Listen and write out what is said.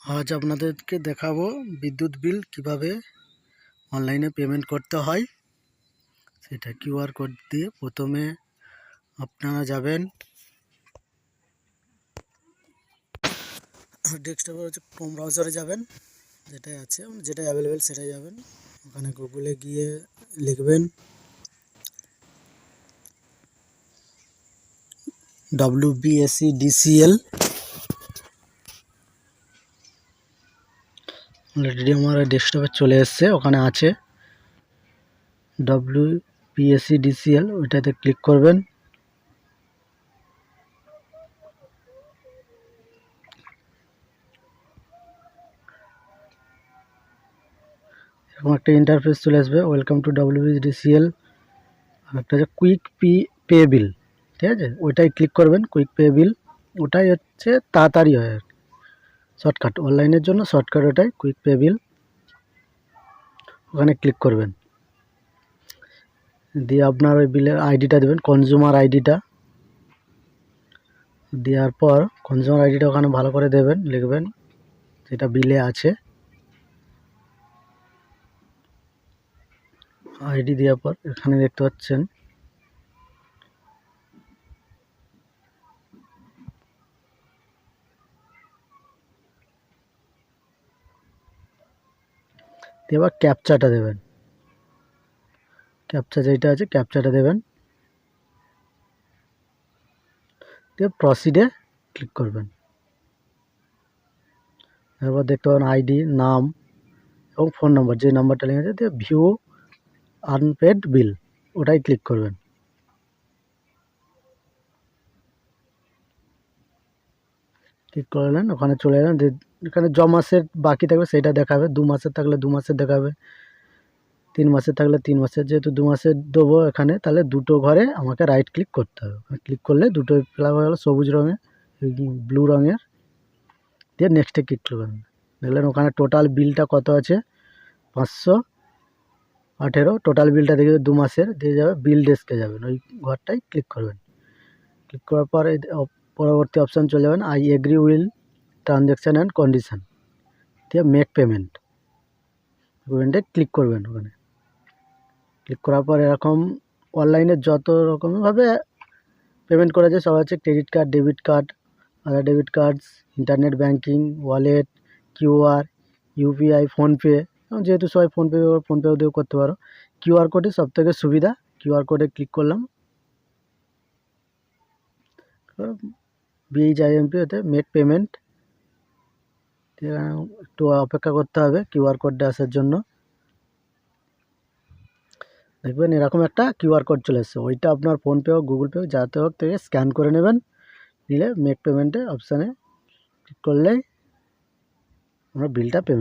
আজ আপনাদেরকে দেখাবো বিদ্যুৎ বিল কিভাবে অনলাইনে পেমেন্ট করতে হয়। সেটা কিউআর কোড দিয়ে প্রথমে আপনারা যাবেন ডেস্কটপে, হচ্ছে ক্রোম ব্রাউজারে যাবেন, যেটাই আছে যেটা অ্যাভেলেবেল সেটাই যাবেন। ওখানে গুগলে গিয়ে লিখবেন WBSEDCL। অলরেডি আমার ডেস্কটপে চলে এসছে, ওখানে আছে WBSEDCL, ওইটাতে ক্লিক করবেন। এরকম একটা ইন্টারফেস চলে আসবে, ওয়েলকাম টু WBSEDCL। আর একটা হচ্ছে কুইক পে বিল, ঠিক আছে, ওইটাই ক্লিক করবেন। কুইক পে বিল ওটাই হচ্ছে তাড়াতাড়ি হয় আর শর্টকাট, অনলাইনের জন্য শর্টকাট ওটাই কুইক পে বিল। ওখানে ক্লিক করবেন, দিয়ে আপনার ওই বিলের আইডিটা দেবেন, কনজিউমার আইডিটা। দেওয়ার পর কনজিউমার আইডিটা ওখানে ভালো করে দেবেন, লিখবেন যেটা বিলে আছে। আইডি দেওয়ার পর এখানে দেখতে পাচ্ছেন এবার ক্যাপচাটা দেবেন, ক্যাপচা যেটা আছে ক্যাপচাটা দেবেন, দিয়ে প্রসিডে ক্লিক করবেন। এরপর দেখতে পাবেন আইডি, নাম এবং ফোন নাম্বার, যে নাম্বারটা লেখা আছে, দিয়ে ভিউ আনপেড বিল ওটাই ক্লিক করবেন। ক্লিক করলেন, ওখানে চলে এলেন, এখানে জ মাসের বাকি থাকবে সেটা দেখাবে, 2 মাসের থাকলে 2 মাসের দেখাবে, 3 মাসের থাকলে 3 মাসের। যেহেতু 2 মাসের দেবো এখানে, তাহলে দুটো ঘরে আমাকে রাইট ক্লিক করতে হবে। ক্লিক করলে দুটো ফিল আপ হয়ে গেলো, সবুজ রঙের, ব্লু রঙের, দিয়ে নেক্সটে ক্লিক করবেন। দেখলেন ওখানে টোটাল বিলটা কত আছে, 518। টোটাল বিলটা দেখে 2 মাসের দিয়ে যাবে, বিল ডেস্কে যাবেন, ওই ঘরটাই ক্লিক করবেন। ক্লিক করার পর পরবর্তী অপশান চলে যাবেন, I agree will transaction and condition, দিয়ে মেক পেমেন্ট, পেমেন্টে ক্লিক করবেন। ওখানে ক্লিক করার পর এরকম অনলাইনে যত রকমভাবে পেমেন্ট করা যায় সব আছে, credit card, debit card, other debit cards, internet banking, wallet, QR, UPI, PhonePe. যেহেতু সবাই ফোনপে দিয়েও করতে পারো। কিউআর কোডে সবথেকে সুবিধা, কিউআর কোডে ক্লিক করলাম, BHIMP ওতে মেক পেমেন্ট। একটু অপেক্ষা করতে হবে কিউআর কোডটা আসার জন্য। দেখবেন এরকম একটা কিউআর কোড চলে এসছে, ওইটা আপনার ফোনপে হোক, গুগল পে হোক, যাতে হোক থেকে স্ক্যান করে নেবেন। নিলে মেক পেমেন্টে অপশানে ক্লিক করলেই আমরা বিলটা পেমেন্ট